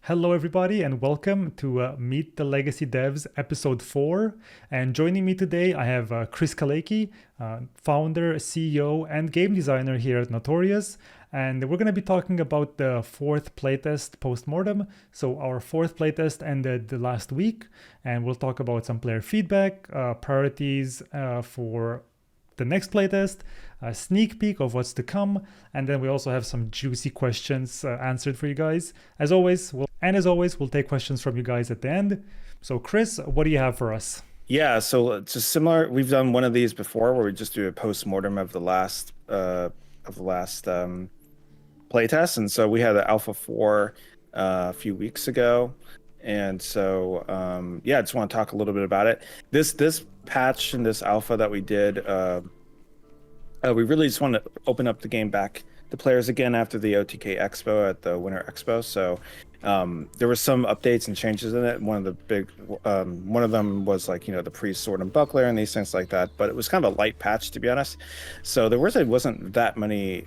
Hello, everybody, and welcome to Meet the Legacy Devs episode 4. And joining me today, I have Chris Kaleki, founder, CEO, and game designer here at Notorious. And we're going to be talking about the fourth playtest postmortem. So, our fourth playtest ended last week, and we'll talk about some player feedback, priorities for the next playtest, a sneak peek of what's to come, and then we also have some juicy questions answered for you guys. As always, we'll take questions from you guys at the end. So, Chris, what do you have for us? Yeah, so it's just similar. We've done one of these before where we just do a post-mortem of the last playtest. And so we had the Alpha 4 a few weeks ago. And so I just want to talk a little bit about it. This patch and this alpha that we did, we really just want to open up the game back to players again after the OTK Expo at the Winter Expo. So there were some updates and changes in it. One of them was like, the priest sword and buckler and these things like that, but it was kind of a light patch, to be honest. So there wasn't that many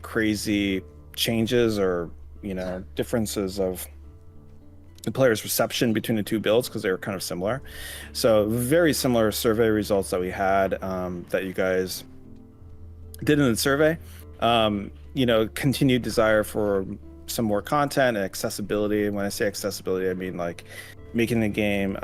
crazy changes or, differences of the player's reception between the two builds because they were kind of similar. So very similar survey results that we had that you guys did in the survey. Continued desire for some more content and accessibility. And when I say accessibility, I mean like making the game,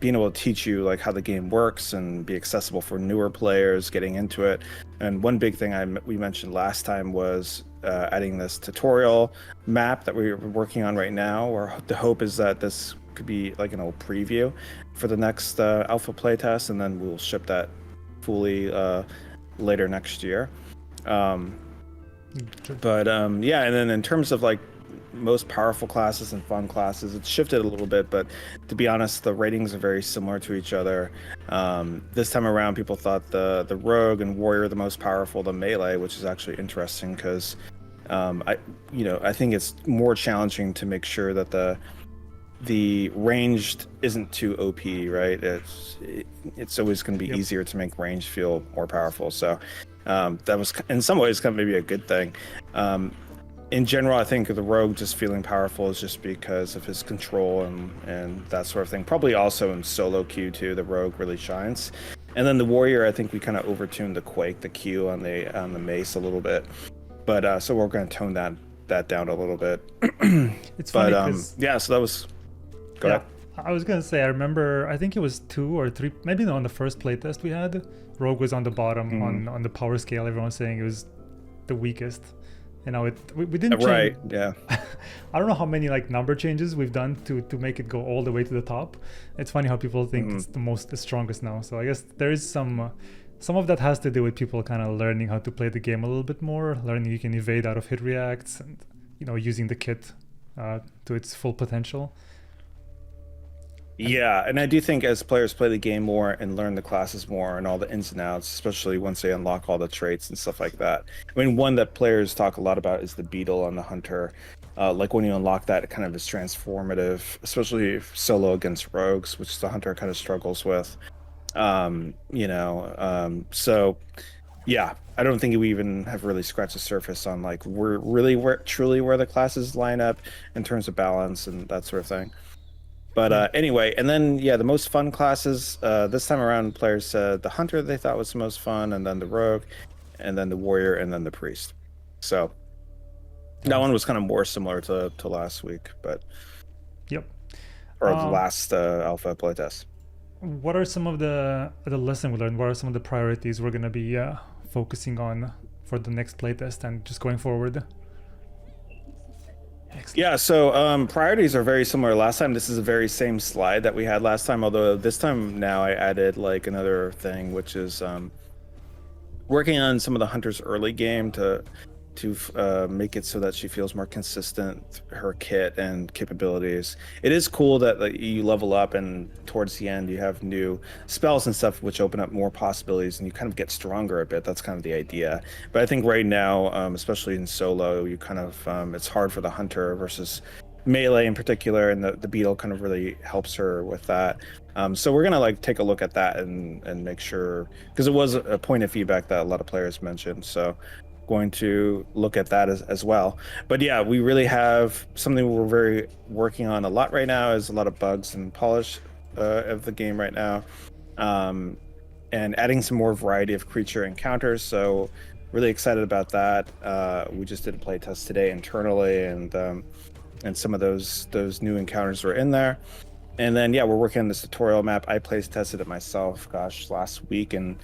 being able to teach you like how the game works and be accessible for newer players getting into it. And one big thing we mentioned last time was adding this tutorial map that we're working on right now, or the hope is that this could be like an old preview for the next alpha playtest, and then we'll ship that fully later next year. And then in terms of like most powerful classes and fun classes, it's shifted a little bit, but to be honest, the ratings are very similar to each other. This time around, people thought the rogue and warrior are the most powerful, the melee, which is actually interesting because I think it's more challenging to make sure that the ranged isn't too OP, right? It's always going to be easier to make range feel more powerful. So that was in some ways kind of maybe a good thing. In general, I think the rogue just feeling powerful is just because of his control and that sort of thing. Probably also in solo queue too, the rogue really shines. And then the warrior, I think we kind of overtuned the quake, the Q on the mace a little bit. But so we're going to tone that down a little bit. It's funny because so that was. Go ahead. I was gonna say, I remember, I think it was 2 or 3, maybe on the first playtest we had, rogue was on the bottom on the power scale. Everyone was saying it was the weakest. You know, we didn't change. Right, yeah. I don't know how many like number changes we've done to make it go all the way to the top. It's funny how people think it's the strongest now. So I guess there is some of that has to do with people kind of learning how to play the game a little bit more, learning you can evade out of hit reacts, and using the kit to its full potential. Yeah, and I do think as players play the game more and learn the classes more and all the ins and outs, especially once they unlock all the traits and stuff like that. I mean, one that players talk a lot about is the beetle on the hunter. Like when you unlock that, it kind of is transformative, especially solo against rogues, which the hunter kind of struggles with. So yeah, I don't think we even have really scratched the surface on like we're really truly where the classes line up in terms of balance and that sort of thing. But anyway, and then the most fun classes this time around, players said the hunter they thought was the most fun, and then the rogue, and then the warrior, and then the priest. So that one was kind of more similar to last week, but or the last alpha playtest. What are some of the lessons we learned? What are some of the priorities we're going to be focusing on for the next playtest and just going forward? Excellent. Yeah, so priorities are very similar. Last time, this is the very same slide that we had last time, although this time now I added like another thing, which is working on some of the hunter's early game to make it so that she feels more consistent, her kit and capabilities. It is cool that you level up and towards the end you have new spells and stuff which open up more possibilities and you kind of get stronger a bit. That's kind of the idea. But I think right now, especially in solo, you kind of it's hard for the hunter versus melee in particular, and the beetle kind of really helps her with that. So we're gonna like take a look at that and make sure, because it was a point of feedback that a lot of players mentioned. So going to look at that as well. But yeah, we really have something we're very working on a lot right now is a lot of bugs and polish of the game right now. Um, and adding some more variety of creature encounters. So really excited about that. We just did a playtest today internally, and some of those new encounters were in there. And then yeah, we're working on this tutorial map. I place tested it myself, gosh, last week, and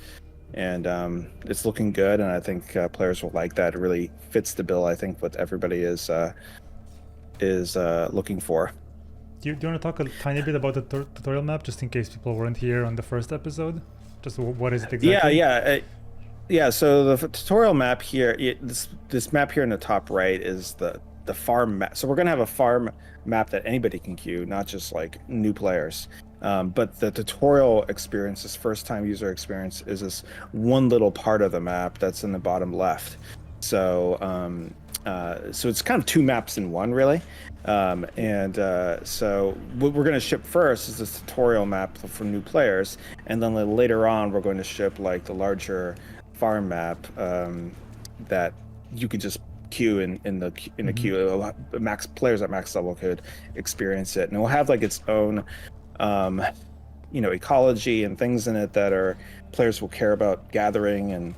it's looking good. And I think players will like that. It really fits the bill. I think what everybody is looking for. Do you want to talk a tiny bit about the tutorial map, just in case people weren't here on the first episode? Just what is it Yeah, exactly? yeah. So the tutorial map here, this map here in the top right is the farm map. So we're gonna have a farm map that anybody can queue, not just like new players. But the tutorial experience, this first time user experience, is this one little part of the map that's in the bottom left. So so it's kind of two maps in one, really. So what we're going to ship first is this tutorial map for new players, and then later on we're going to ship like the larger farm map that you could just queue in the queue. Max players at max level could experience it, and it will have like its own ecology and things in it that are players will care about gathering, and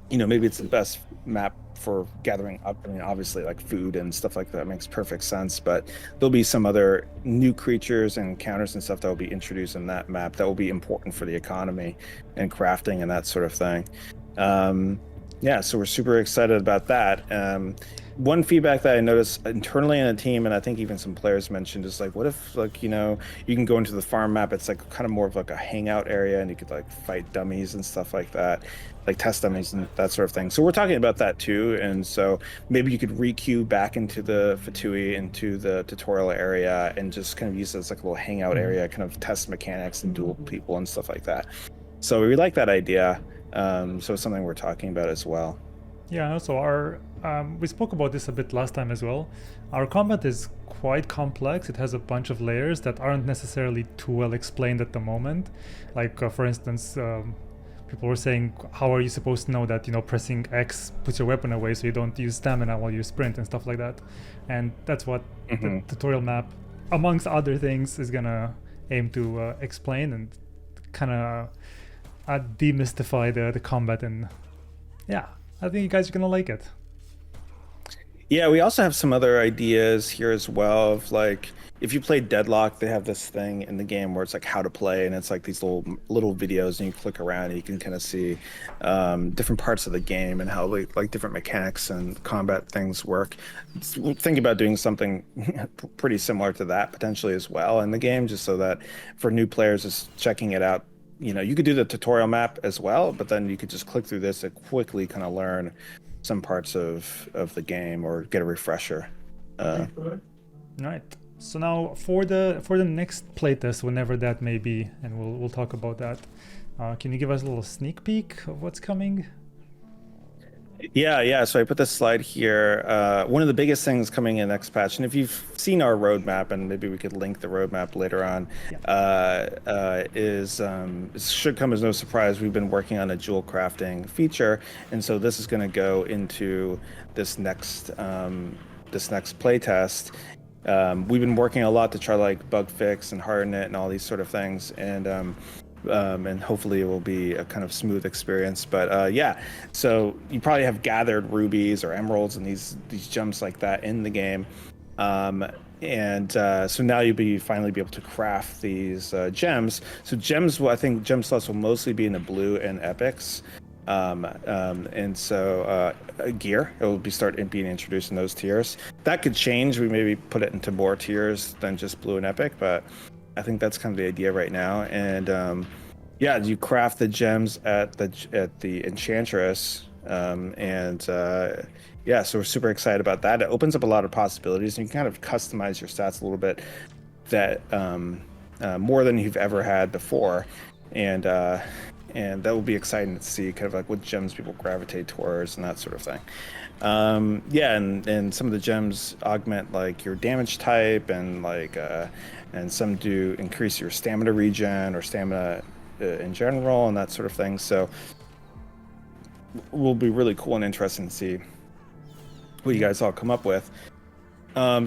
maybe it's the best map for gathering up. I mean, obviously, like food and stuff like that makes perfect sense, but there'll be some other new creatures and encounters and stuff that will be introduced in that map that will be important for the economy and crafting and that sort of thing. Yeah, so we're super excited about that. One feedback that I noticed internally in the team, and I think even some players mentioned, is like, what if you can go into the farm map? It's like kind of more of like a hangout area, and you could like fight dummies and stuff like that, like test dummies and that sort of thing. So we're talking about that too, and so maybe you could re-queue back into the Fatui, into the tutorial area, and just kind of use it as like a little hangout area, kind of test mechanics and duel people and stuff like that. So we like that idea. So it's something we're talking about as well. Yeah, so we spoke about this a bit last time as well. Our combat is quite complex. It has a bunch of layers that aren't necessarily too well explained at the moment. Like, for instance, people were saying, how are you supposed to know that, pressing X puts your weapon away so you don't use stamina while you sprint and stuff like that? And that's what the tutorial map, amongst other things, is gonna aim to explain and kind of demystify the combat. And yeah, I think you guys are gonna like it. Yeah, we also have some other ideas here as well of like if you play Deadlock, they have this thing in the game where it's like how to play, and it's like these little videos, and you click around and you can kind of see different parts of the game and how like different mechanics and combat things work. Think about doing something pretty similar to that potentially as well in the game, just so that for new players just checking it out. You could do the tutorial map as well, but then you could just click through this and quickly kind of learn some parts of the game or get a refresher. Right. So now for the next playtest, whenever that may be, and we'll talk about that. Can you give us a little sneak peek of what's coming? Yeah. So I put this slide here. One of the biggest things coming in next patch, and if you've seen our roadmap, and maybe we could link the roadmap later on, is it should come as no surprise. We've been working on a jewel crafting feature, and so this is going to go into this next playtest. We've been working a lot to try to like bug fix and harden it and all these sort of things, and hopefully it will be a kind of smooth experience. But yeah, so you probably have gathered rubies or emeralds and these gems like that in the game, so now you'll finally be able to craft these gems. So gems, I think gem slots will mostly be in the blue and epics. And so gear, it will start being introduced in those tiers. That could change. We maybe put it into more tiers than just blue and epic, but I think that's kind of the idea right now. And yeah, you craft the gems at the Enchantress, yeah, so we're super excited about that. It opens up a lot of possibilities, and you can kind of customize your stats a little bit that more than you've ever had before, and that will be exciting to see kind of like what gems people gravitate towards and that sort of thing. Yeah, and some of the gems augment like your damage type, and like and some do increase your stamina regen or stamina in general and that sort of thing. So will be really cool and interesting to see what you guys all come up with.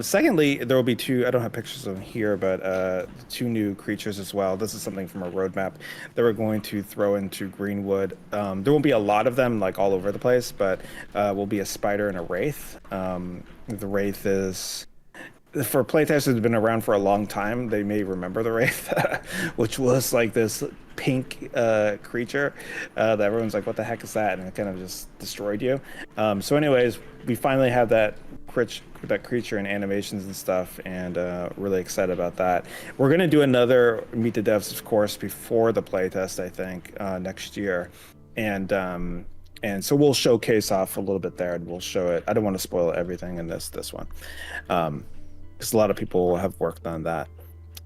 Secondly, there will be two, I don't have pictures of them here, but two new creatures as well. This is something from a roadmap that we're going to throw into Greenwood. There won't be a lot of them like all over the place, but will be a spider and a wraith. The wraith is for playtesters who've been around for a long time, they may remember the Wraith, which was like this pink creature that everyone's like, "What the heck is that?" And it kind of just destroyed you. So, anyways, we finally have that creature in animations and stuff, and really excited about that. We're gonna do another Meet the Devs, of course, before the playtest, I think, next year, and so we'll showcase off a little bit there, and we'll show it. I don't want to spoil everything in this one. Because a lot of people have worked on that.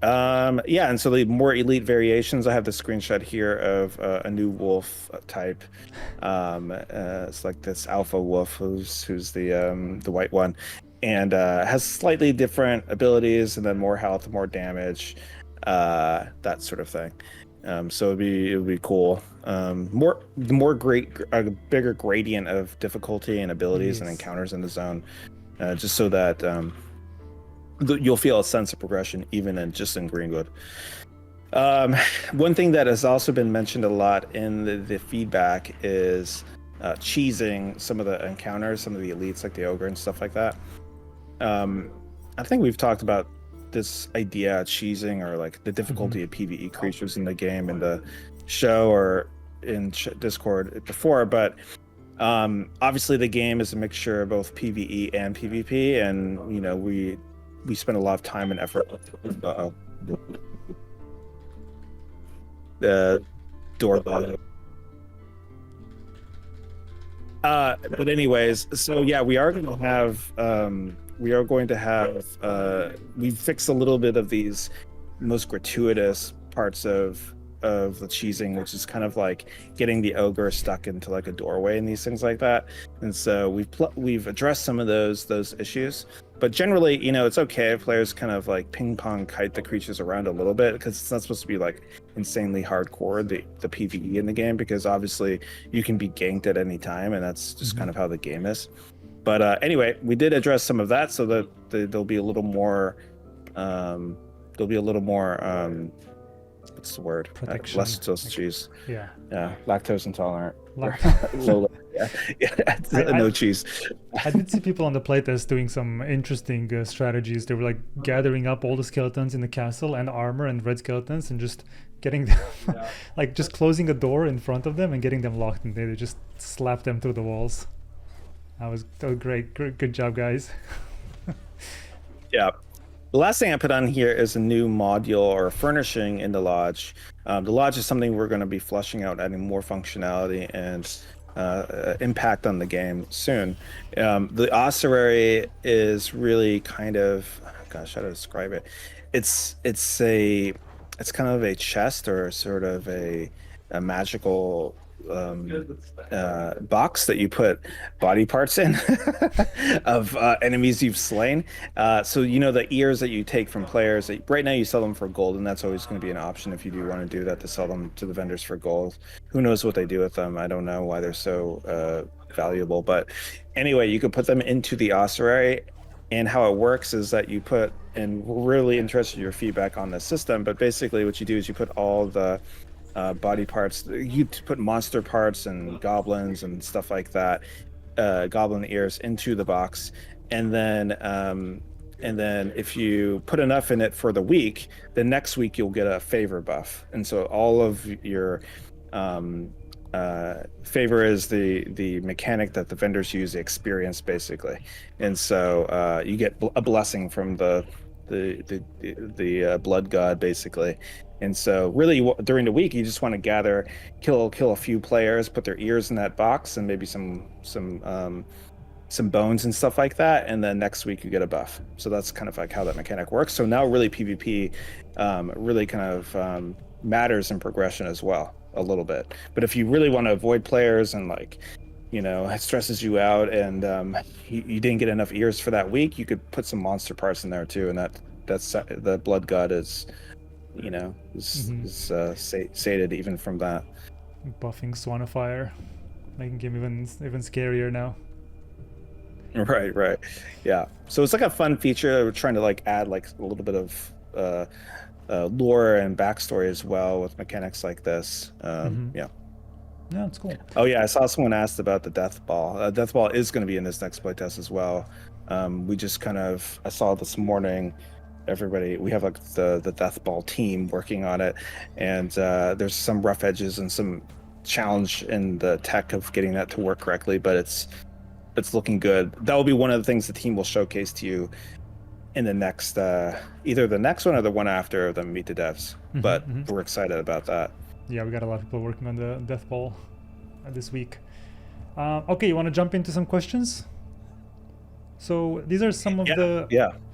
Yeah, and so the more elite variations, I have the screenshot here of a new wolf type. It's like this alpha wolf, who's the white one, and has slightly different abilities, and then more health, more damage, that sort of thing. So it'd be cool. A bigger gradient of difficulty and abilities and Yes. encounters in the zone, just so that you'll feel a sense of progression even in Greenwood. One thing that has also been mentioned a lot in the feedback is cheesing some of the encounters, some of the elites like the ogre and stuff like that. I think we've talked about this idea of cheesing or like the difficulty of PvE creatures in the game in the show or in Discord before, but obviously the game is a mixture of both PvE and PvP, and we spend a lot of time and effort. The door bug. But anyways, so yeah, we are going to have we fixed a little bit of these most gratuitous parts of the cheesing, which is kind of like getting the ogre stuck into like a doorway and these things like that. And so we've addressed some of those issues, but generally, it's okay if players kind of like ping pong kite the creatures around a little bit, because it's not supposed to be like insanely hardcore, the PvE in the game, because obviously you can be ganked at any time, and that's just kind of how the game is. But anyway, we did address some of that so that there'll be a little more what's the word? Protection. Less cheese. Yeah. Yeah, lactose intolerant. Like, No cheese. I did see people on the playtest doing some interesting strategies. They were like gathering up all the skeletons in the castle and armor and red skeletons and just getting them, like just closing a door in front of them and getting them locked, and they just slap them through the walls. That was great. Good job, guys. Yeah. The last thing I put on here is a new module or furnishing in the lodge. The lodge is something we're going to be fleshing out, adding more functionality and impact on the game soon. The ossuary is really kind of, gosh, how to describe it? It's kind of a chest or sort of a magical box that you put body parts in of enemies you've slain. So the ears that you take from players, right now you sell them for gold, and that's always going to be an option if you do want to do that, to sell them to the vendors for gold. Who knows what they do with them? I don't know why they're so valuable, but anyway, you could put them into the ossuary. And how it works is that you put, and we're really interested in your feedback on the system, but basically what you do is you put all the body parts, you put monster parts and goblins and stuff like that, goblin ears into the box, and then if you put enough in it for the week, the next week you'll get a favor buff. And so all of your favor is the mechanic that the vendors use, the experience basically, and so you get a blessing from the blood god basically. And so really during the week you just want to kill a few players, put their ears in that box and maybe some bones and stuff like that, and then next week you get a buff. So that's kind of like how that mechanic works. So now really PvP really kind of matters in progression as well a little bit. But if you really want to avoid players and it stresses you out and you didn't get enough ears for that week, you could put some monster parts in there too, and that's the blood god is sated even from that. Buffing Swan of Fire. making game even scarier now. Right. Yeah. So it's like a fun feature. We're trying to like add like a little bit of lore and backstory as well with mechanics like this. Yeah. Yeah, it's cool. Oh yeah, I saw someone asked about the Death Ball. Death Ball is going to be in this next playtest as well. We just kind of I saw this morning. Everybody, we have like the Death Ball team working on it, and there's some rough edges and some challenge in the tech of getting that to work correctly, but it's looking good. That will be one of the things the team will showcase to you in the next either the next one or the one after the Meet the Devs. But we're excited about that. Yeah, we got a lot of people working on the Death Ball this week. Okay, you want to jump into some questions? So these are some of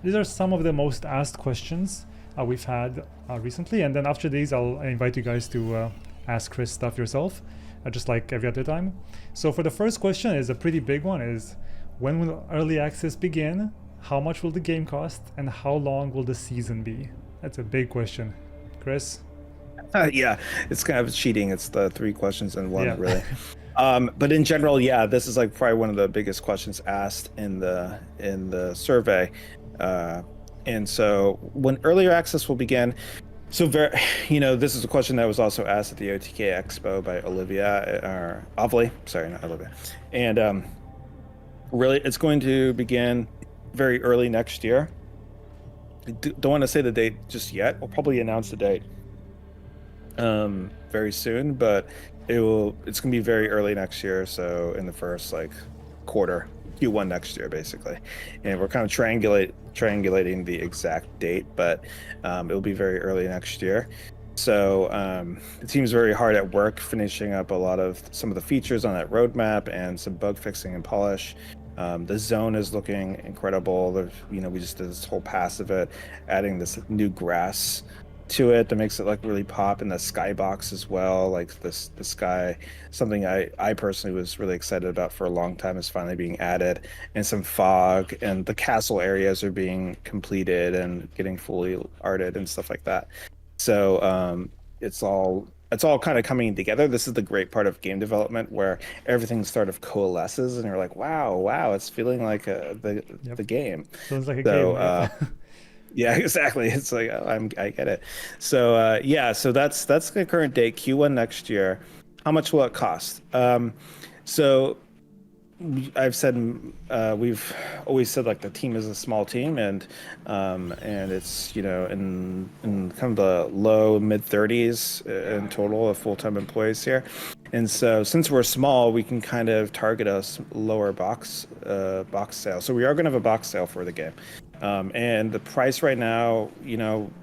these are some of the most asked questions we've had recently, and then after these, I'll invite you guys to ask Chris stuff yourself, just like every other time. So for the first question is a pretty big one: is when will early access begin? How much will the game cost? And how long will the season be? That's a big question. Chris? Yeah, it's kind of cheating. It's the 3 questions in one, really. But in general, yeah, this is like probably one of the biggest questions asked in the survey. And so when earlier access will begin, so this is a question that was also asked at the OTK Expo by Olivia, or Ovely, sorry, not Olivia. And really, it's going to begin very early next year. I don't want to say the date just yet. We'll probably announce the date very soon, but it's gonna be very early next year, so in the first like quarter, Q1 next year basically. And we're kind of triangulating the exact date, but it'll be very early next year. So the team's very hard at work finishing up some of the features on that roadmap and some bug fixing and polish. The zone is looking incredible. We just did this whole pass of it, adding this new grass to it that makes it like really pop, in the skybox as well. Like the sky, something I personally was really excited about for a long time, is finally being added, and some fog, and the castle areas are being completed and getting fully arted and stuff like that. So it's all kind of coming together. This is the great part of game development, where everything sort of coalesces and you're like, wow, it's feeling like the game. Sounds like a game. Yep. Yeah, exactly. It's like, I get it. So so that's the current date, Q1 next year. How much will it cost? So I've said we've always said like the team is a small team, and it's in kind of the low mid 30s in total of full-time employees here. And so since we're small, we can kind of target a lower box sale. So we are going to have a box sale for the game. And the price right now,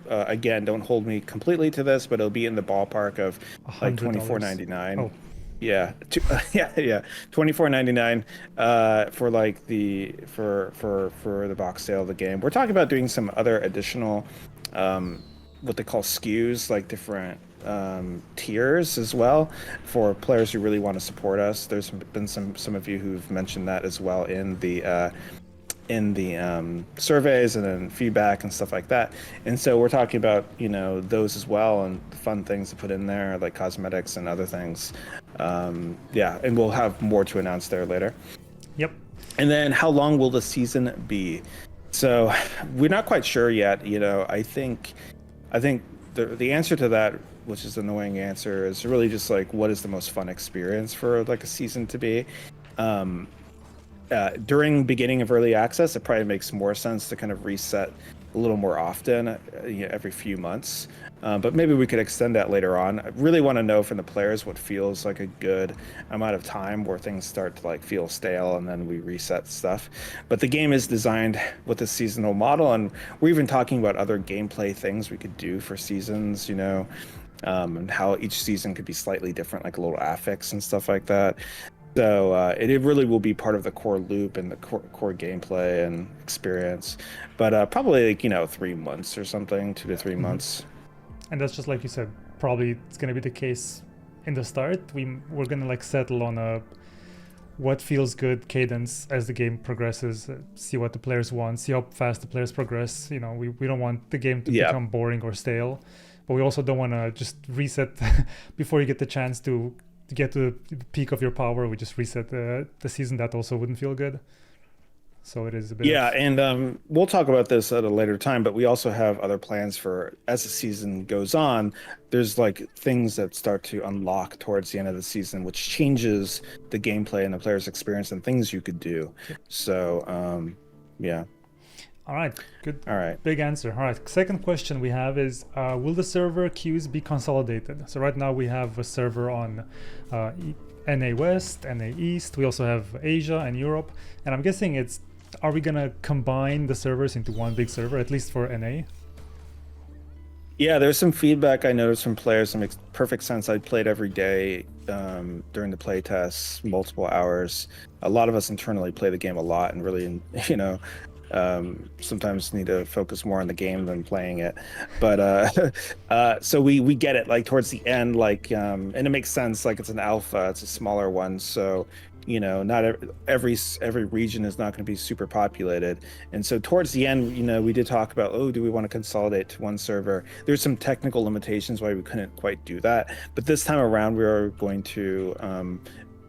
again, don't hold me completely to this, but it'll be in the ballpark of like $24.99. Oh. Yeah, $24.99 for like for the box sale of the game. We're talking about doing some other additional what they call SKUs, like different tiers as well, for players who really want to support us. There's been some of you who've mentioned that as well in the surveys and then feedback and stuff like that. And so we're talking about those as well, and fun things to put in there like cosmetics and other things. And we'll have more to announce there later. Yep. And then how long will the season be? So we're not quite sure yet. I think the answer to that, which is an annoying answer, is really just like, what is the most fun experience for like a season to be? During beginning of early access, it probably makes more sense to kind of reset a little more often, every few months. But maybe we could extend that later on. I really want to know from the players what feels like a good amount of time where things start to like feel stale, and then we reset stuff. But the game is designed with a seasonal model, and we're even talking about other gameplay things we could do for seasons, and how each season could be slightly different, like a little affix and stuff like that. So it really will be part of the core loop and the core gameplay and experience, but probably like 3 months or something, 2 to 3 months. And that's just like you said. Probably it's gonna be the case in the start. We're gonna like settle on what feels good cadence as the game progresses. See what the players want. See how fast the players progress. We don't want the game to become boring or stale, but we also don't want to just reset before you get the chance to get to the peak of your power, we just reset the season. That also wouldn't feel good. So it is a bit Yeah, of and we'll talk about this at a later time, but we also have other plans for as the season goes on. There's like things that start to unlock towards the end of the season, which changes the gameplay and the player's experience and things you could do. Yep. So, yeah. All right, good. All right. Big answer. All right, second question we have is will the server queues be consolidated? So right now we have a server on NA West, NA East. We also have Asia and Europe. And I'm guessing are we going to combine the servers into one big server, at least for NA? Yeah, there's some feedback I noticed from players that makes perfect sense. I played every day during the playtests, multiple hours. A lot of us internally play the game a lot and really, sometimes need to focus more on the game than playing it. But so we get it, like towards the end, like and it makes sense, like it's an alpha, it's a smaller one, so not every region is not going to be super populated. And so towards the end, we did talk about, oh, do we want to consolidate to one server? There's some technical limitations why we couldn't quite do that, but this time around we are going to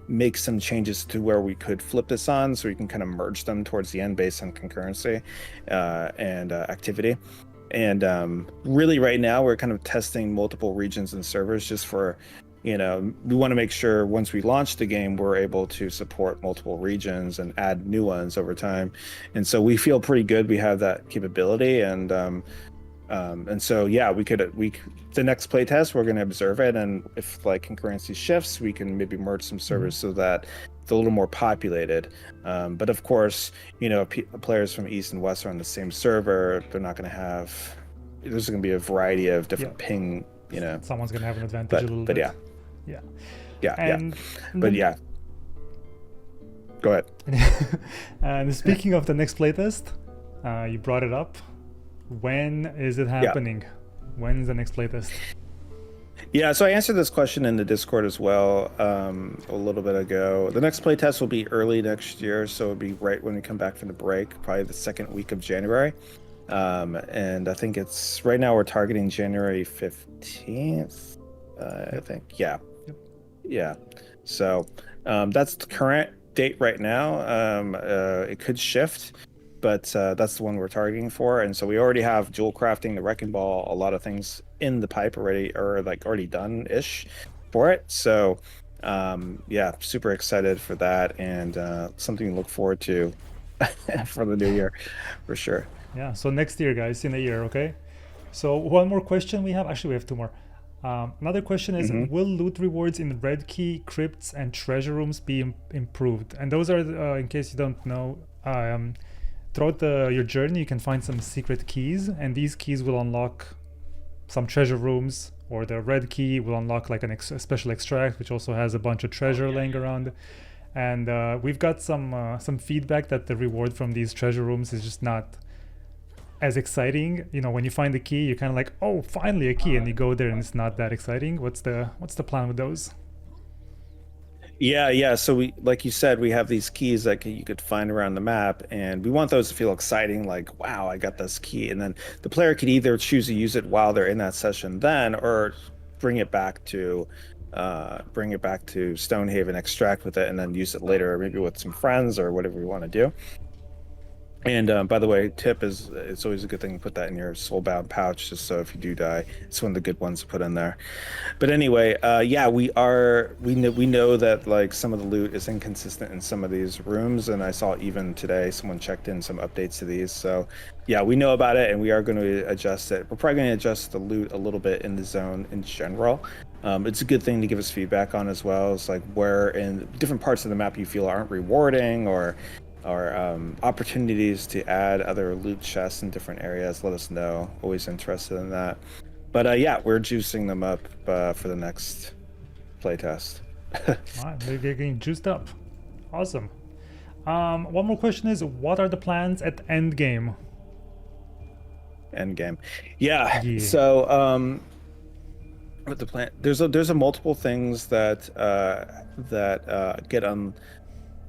make some changes to where we could flip this on, so we can kind of merge them towards the end based on concurrency and activity. And really right now we're kind of testing multiple regions and servers just for, we want to make sure once we launch the game, we're able to support multiple regions and add new ones over time. And so we feel pretty good we have that capability. And so yeah, the next playtest we're going to observe it, and if like concurrency shifts, we can maybe merge some servers so that it's a little more populated. But of course, players from East and West are on the same server. They're not going to have. There's going to be a variety of different ping. Someone's going to have an advantage a little bit. Yeah. But yeah. Go ahead. And speaking of the next playtest, you brought it up. When is it happening? When's the next playtest? Yeah, so I answered this question in the Discord as well a little bit ago. The next playtest will be early next year, so it'll be right when we come back from the break, probably the second week of January. And I think it's right now we're targeting January 15th, I think. Yeah. Yep. Yeah. So that's the current date right now. It could shift, but that's the one we're targeting for. And so we already have dual crafting, the wrecking ball, a lot of things in the pipe already, or like already done-ish for it. So yeah, super excited for that, and something to look forward to for the new year for sure. Yeah, so next year, guys, in a year, okay? So one more question we have. Actually, we have two more. Another question is, will loot rewards in Red Key, crypts, and treasure rooms be improved? And those are, in case you don't know, throughout your journey, you can find some secret keys, and these keys will unlock some treasure rooms, or the Red Key will unlock like a special extract, which also has a bunch of treasure laying around. And we've got some feedback that the reward from these treasure rooms is just not as exciting. When you find the key, you're kind of like, oh, finally a key, and you go there and it's not that exciting. What's the plan with those? Yeah. So we, like you said, we have these keys that you could find around the map, and we want those to feel exciting, like, wow, I got this key. And then the player could either choose to use it while they're in that session then, or bring it back to Stonehaven, extract with it, and then use it later, maybe with some friends or whatever you want to do. And by the way, tip is, it's always a good thing to put that in your soulbound pouch, just so if you do die, it's one of the good ones to put in there. But anyway, yeah, we know that like some of the loot is inconsistent in some of these rooms, and I saw even today someone checked in some updates to these. So yeah, we know about it, and we are going to adjust it. We're probably going to adjust the loot a little bit in the zone in general. It's a good thing to give us feedback on as well. It's like where in different parts of the map you feel aren't rewarding, or opportunities to add other loot chests in different areas. Let us know. Always interested in that. But yeah, we're juicing them up for the next playtest. Alright, they're getting juiced up. Awesome. One more question is, what are the plans at Endgame? Endgame. Yeah. So with the plan, there's a multiple things that get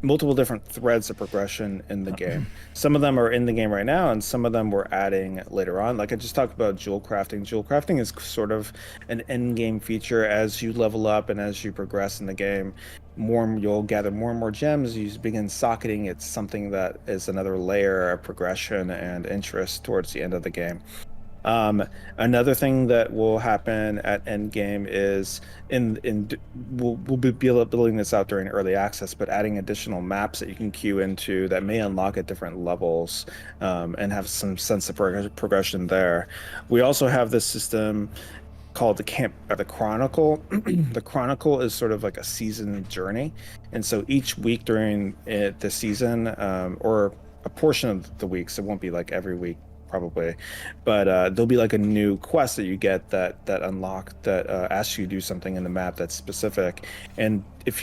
multiple different threads of progression in the game. Some of them are in the game right now, and some of them we're adding later on. Like I just talked about jewel crafting. Jewel crafting is sort of an end game feature. As you level up and as you progress in the game, you'll gather more and more gems. You begin socketing. It's something that is another layer of progression and interest towards the end of the game. Um, Another thing that will happen at Endgame is in we'll be building this out during early access, but adding additional maps that you can queue into that may unlock at different levels, and have some sense of progression there. We also have this system called the Chronicle. The Chronicle is sort of like a season journey, and so each week during the season, or a portion of the weeks, it won't be like every week probably, but there'll be like a new quest that you get that unlock that asks you to do something in the map that's specific, and if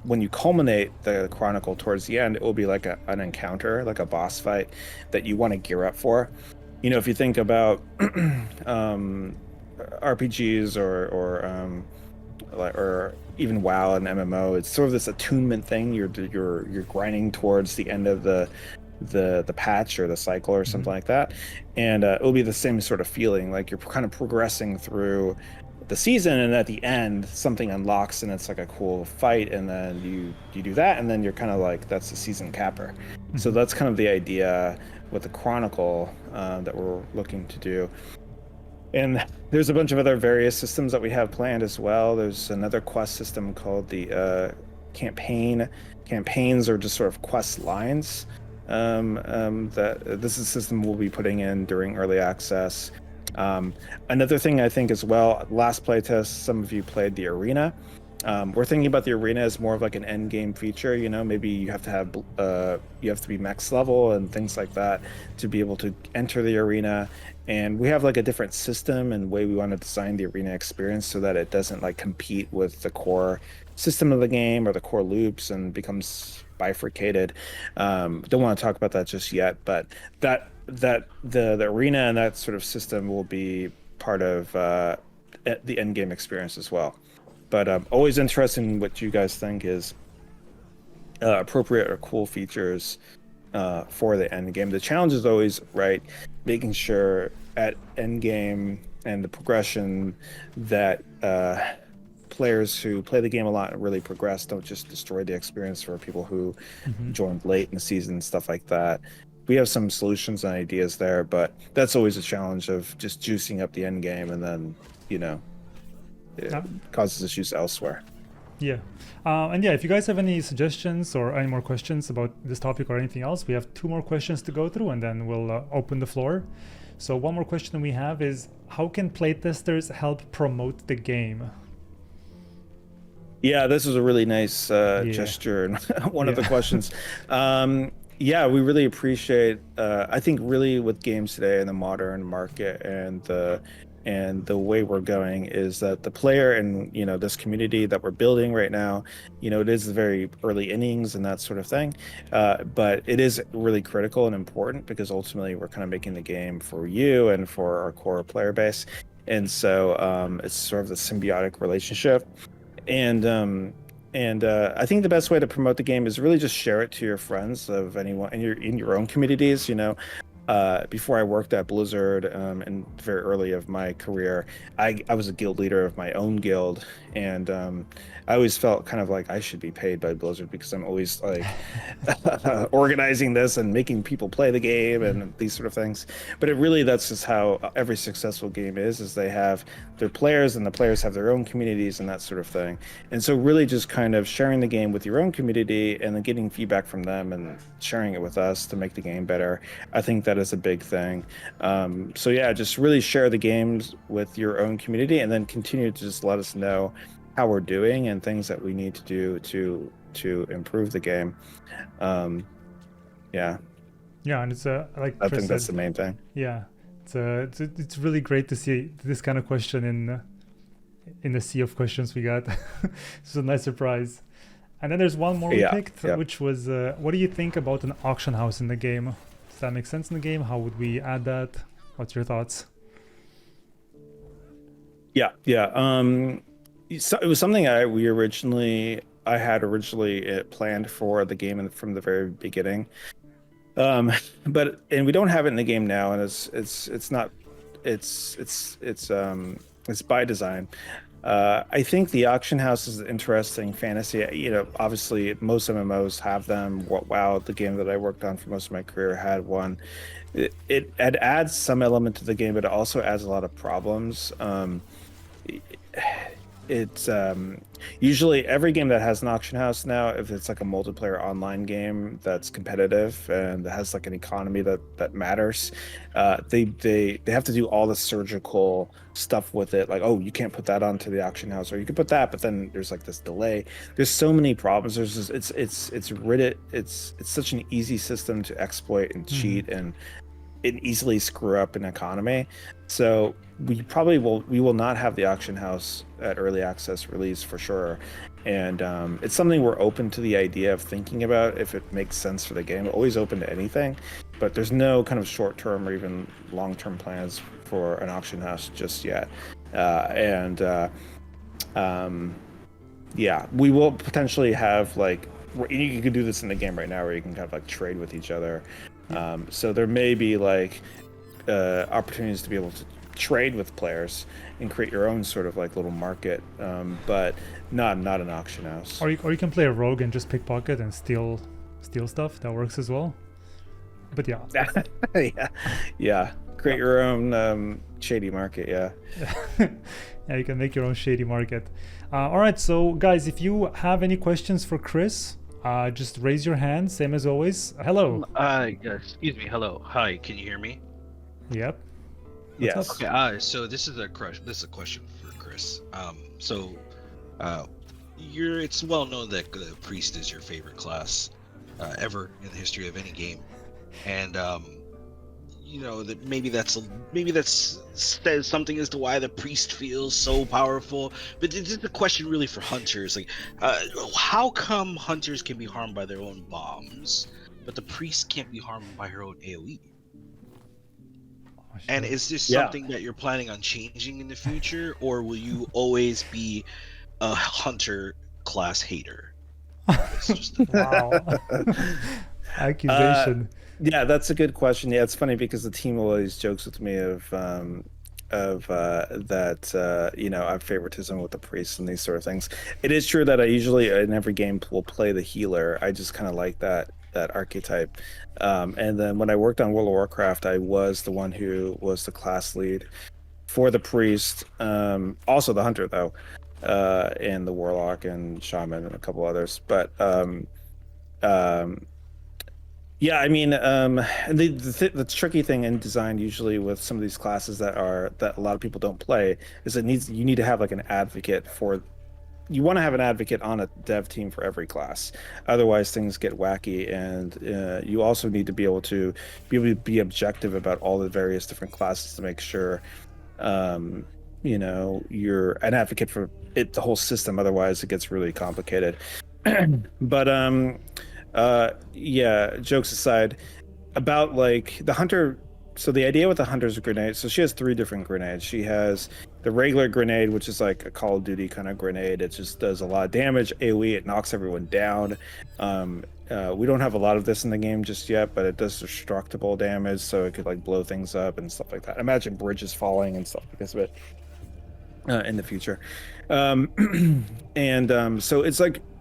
when you culminate the Chronicle towards the end, it will be like an encounter, like a boss fight that you want to gear up for. If you think about RPGs or even WoW and MMO, it's sort of this attunement thing. You're grinding towards the end of the patch or the cycle or something like that, and it'll be the same sort of feeling. Like you're kind of progressing through the season, and at the end something unlocks, and it's like a cool fight, and then you do that, and then you're kind of like, that's the season capper. So that's kind of the idea with the Chronicle that we're looking to do. And there's a bunch of other various systems that we have planned as well. There's another quest system called the campaign. Campaigns are just sort of quest lines. That this is a system we'll be putting in during early access. Another thing I think as well, last playtest, some of you played the arena. We're thinking about the arena as more of like an end game feature. Maybe you have to be max level and things like that to be able to enter the arena. And we have like a different system and way we want to design the arena experience so that it doesn't like compete with the core system of the game or the core loops and becomes bifurcated. Don't want to talk about that just yet, but the arena and that sort of system will be part of the end game experience as well. But always interested in what you guys think is appropriate or cool features for the end game. The challenge is always, right, making sure at end game and the progression that players who play the game a lot and really progress don't just destroy the experience for people who joined late in the season, stuff like that. We have some solutions and ideas there, but that's always a challenge of just juicing up the end game, and then it causes issues elsewhere. Yeah. And yeah, if you guys have any suggestions or any more questions about this topic or anything else, we have 2 more questions to go through, and then we'll open the floor. So one more question we have is, how can playtesters help promote the game? Yeah, this is a really nice gesture, and one of the questions. Yeah, we really appreciate. I think really with games today in the modern market and the way we're going is that the player and this community that we're building right now, it is the very early innings and that sort of thing, but it is really critical and important because ultimately we're kind of making the game for you and for our core player base, and so it's sort of the symbiotic relationship. And I think the best way to promote the game is really just share it to your friends of anyone in your own communities. Before I worked at Blizzard, and very early of my career, I was a guild leader of my own guild, and I always felt kind of like I should be paid by Blizzard because I'm always like organizing this and making people play the game and these sort of things. But that's just how every successful game is they have their players and the players have their own communities and that sort of thing. And so really just kind of sharing the game with your own community and then getting feedback from them and sharing it with us to make the game better. I think that is a big thing. So yeah, just really share the games with your own community and then continue to just let us know how we're doing and things that we need to do to improve the game. Yeah, and it's like I Chris think that's said, the main thing. Yeah, it's really great to see this kind of question in the sea of questions we got. It's a nice surprise. And then there's one more we picked, which was what do you think about an auction house in the game? Does that make sense in the game? How would we add that? What's your thoughts? Yeah. So it was something we originally I had originally planned for the game from the very beginning. Um, and we don't have it in the game now, and it's not it's by design. I think the auction house is an interesting fantasy. Obviously most MMOs have them. WoW, the game that I worked on for most of my career, had one. It adds some element to the game, but it also adds a lot of problems. It's usually every game that has an auction house now, if it's like a multiplayer online game that's competitive and that has like an economy that matters, they have to do all the surgical stuff with it. Like, oh, you can't put that onto the auction house, or you can put that, but then there's like this delay. There's so many problems. There's this, it's Reddit. It's such an easy system to exploit and cheat and easily screw up an economy. So we will not have the auction house at early access release for sure. And it's something we're open to the idea of thinking about if it makes sense for the game. We're always open to anything, but there's no kind of short-term or even long-term plans for an auction house just yet. And yeah, we will potentially have like you can do this in the game right now where you can kind of like trade with each other. So there may be like opportunities to be able to trade with players and create your own sort of like little market, but not an auction house. Or you can play a rogue and just pickpocket and steal stuff. That works as well. But yeah. Yeah. Create your own shady market. Yeah. Yeah, you can make your own shady market. All right, so guys, if you have any questions for Chris, just raise your hand, same as always. Hello. Excuse me. Hello. Hi. Can you hear me? Yep. Yes. Okay. So this is a question for Chris. It's well known that the priest is your favorite class ever in the history of any game, and that maybe that's says something as to why the priest feels so powerful. But this is a question really for hunters. Like, how come hunters can be harmed by their own bombs, but the priest can't be harmed by her own AOE? And is this something that you're planning on changing in the future, or will you always be a hunter class hater? Wow. Accusation. Yeah, that's a good question. Yeah, it's funny because the team always jokes with me of that I have favoritism with the priests and these sort of things. It is true that I usually in every game will play the healer. I just kind of like that archetype. And then when I worked on World of Warcraft, I was the one who was the class lead for the priest, also the hunter though, and the warlock and shaman and a couple others. But yeah, I mean, the tricky thing in design usually with some of these classes that a lot of people don't play is you need to have like an advocate for. You want to have an advocate on a dev team for every class, otherwise things get wacky. And you also need to be able to be objective about all the various different classes to make sure, you're an advocate for the whole system. Otherwise, it gets really complicated. But yeah, jokes aside, about like the hunter. So the idea with the hunter's grenade, so she has 3 different grenades. She has the regular grenade, which is like a Call of Duty kind of grenade. It just does a lot of damage. AoE, it knocks everyone down. We don't have a lot of this in the game just yet, but it does destructible damage, so it could like blow things up and stuff like that. Imagine bridges falling and stuff because of it in the future. So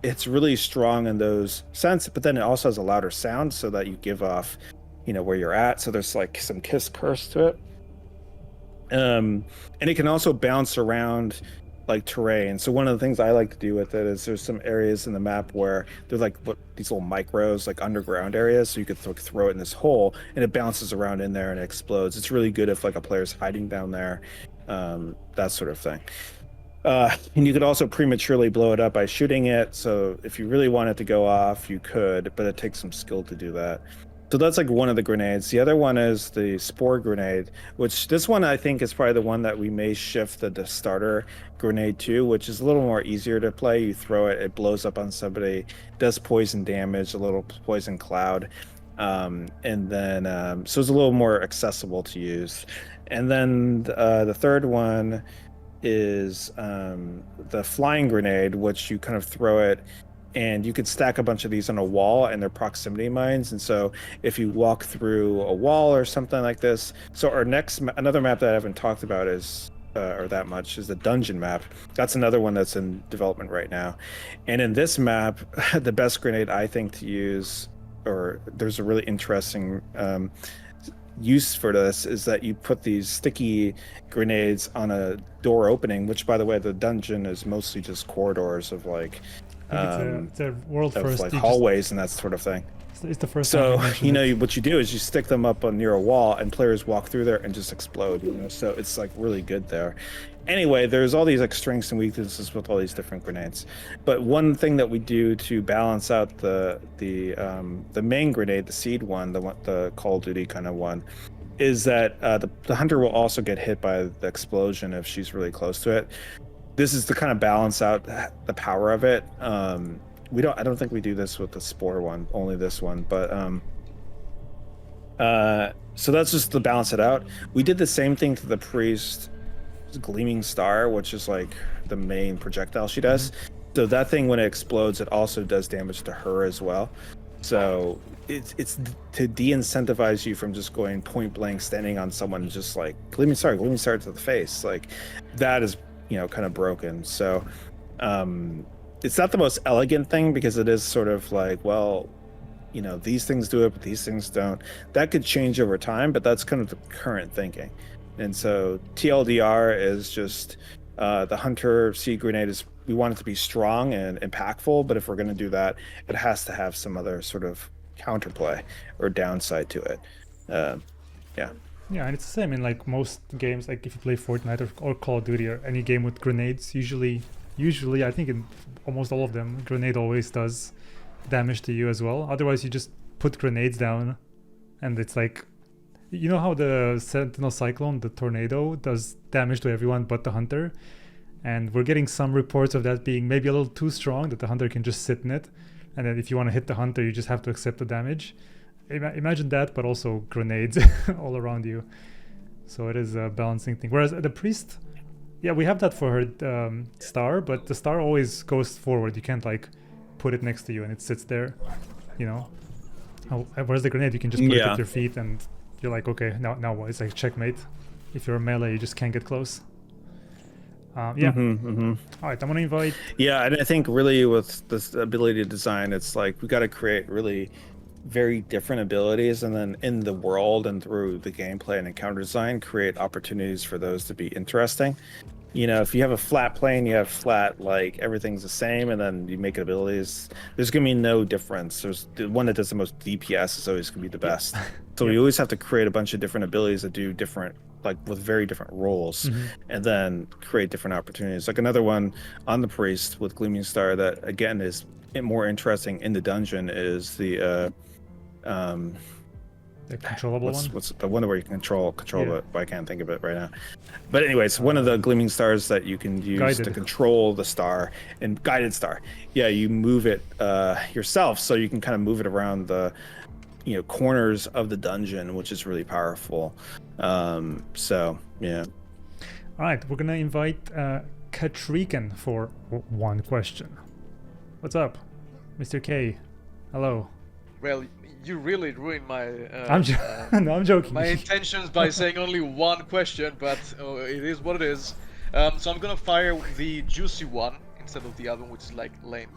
it's really strong in those sense, but then it also has a louder sound so that you give off where you're at, so there's like some kiss curse to it. And it can also bounce around like terrain. So one of the things I like to do with it is there's some areas in the map where there's like these little micros, like underground areas, so you could throw it in this hole and it bounces around in there and it explodes. It's really good if like a player's hiding down there, that sort of thing. And you could also prematurely blow it up by shooting it, so if you really want it to go off you could, but it takes some skill to do that. So that's like one of the grenades. The other one is the spore grenade, which this one I think is probably the one that we may shift the starter grenade to, which is a little more easier to play. You throw it, it blows up on somebody, does poison damage, a little poison cloud, and then so it's a little more accessible to use. And then the third one is the flying grenade, which you kind of throw it and you could stack a bunch of these on a wall, and they're proximity mines. And so if you walk through a wall or something like this, so our another map that I haven't talked about is or that much is the dungeon map. That's another one that's in development right now. And in this map, the best grenade I think to use, or there's a really interesting use for this, is that you put these sticky grenades on a door opening, which by the way, the dungeon is mostly just corridors of like it's a world of first. like hallways and that sort of thing. It's the first time So you mentioned it. what you do is you stick them up on near a wall, and players walk through there and just explode. So it's like really good there. Anyway, there's all these like strengths and weaknesses with all these different grenades. But one thing that we do to balance out the main grenade, the seed one, the Call of Duty kind of one, is that the hunter will also get hit by the explosion if she's really close to it. This is to kind of balance out the power of it. I don't think we do this with the Spore one, only this one, but so that's just to balance it out. We did the same thing to the priest Gleaming Star, which is like the main projectile she does. So that thing, when it explodes, it also does damage to her as well. So it's to de-incentivize you from just going point blank, standing on someone and just like Gleaming Star to the face. Like that is, kind of broken. So it's not the most elegant thing, because it is sort of like, well, these things do it, but these things don't. That could change over time, but that's kind of the current thinking. And so TLDR is just the Hunter seed grenade is, we want it to be strong and impactful, but if we're going to do that, it has to have some other sort of counterplay or downside to it. Yeah, and it's the same in like most games. Like if you play Fortnite or Call of Duty or any game with grenades, usually I think in almost all of them, grenade always does damage to you as well. Otherwise, you just put grenades down, and it's like, you know how the Sentinel Cyclone, the tornado, does damage to everyone but the hunter, and we're getting some reports of that being maybe a little too strong, that the hunter can just sit in it, and then if you want to hit the hunter, you just have to accept the damage. Imagine that, but also grenades all around you. So it is a balancing thing. Whereas the priest, yeah, we have that for her star, but the star always goes forward. You can't like put it next to you and it sits there, Whereas the grenade, you can just put it at your feet and you're like, okay, now what? It's like checkmate. If you're a melee, you just can't get close. All right, I'm gonna invite. Yeah, and I think really with this ability to design, it's like we got to create really very different abilities, and then in the world and through the gameplay and encounter design, create opportunities for those to be interesting. If you have a flat plane, you have flat, like everything's the same, and then you make abilities, there's gonna be no difference. There's the one that does the most DPS is always gonna be the best. So we always have to create a bunch of different abilities that do different, like with very different roles, and then create different opportunities. Like another one on the priest with Gleaming Star that again is more interesting in the dungeon is the controllable one? What's the one where you control it, but I can't think of it right now. But anyways, one of the Gleaming Stars that you can use to control the star, and Guided Star. Yeah, you move it yourself, so you can kind of move it around the corners of the dungeon, which is really powerful. So yeah. All right, we're gonna invite Katrikan for one question. What's up, Mr. K? Hello. Well, you really ruined my. No, I'm joking. My intentions by saying only one question, but it is what it is. So I'm gonna fire the juicy one instead of the other one, which is like lame.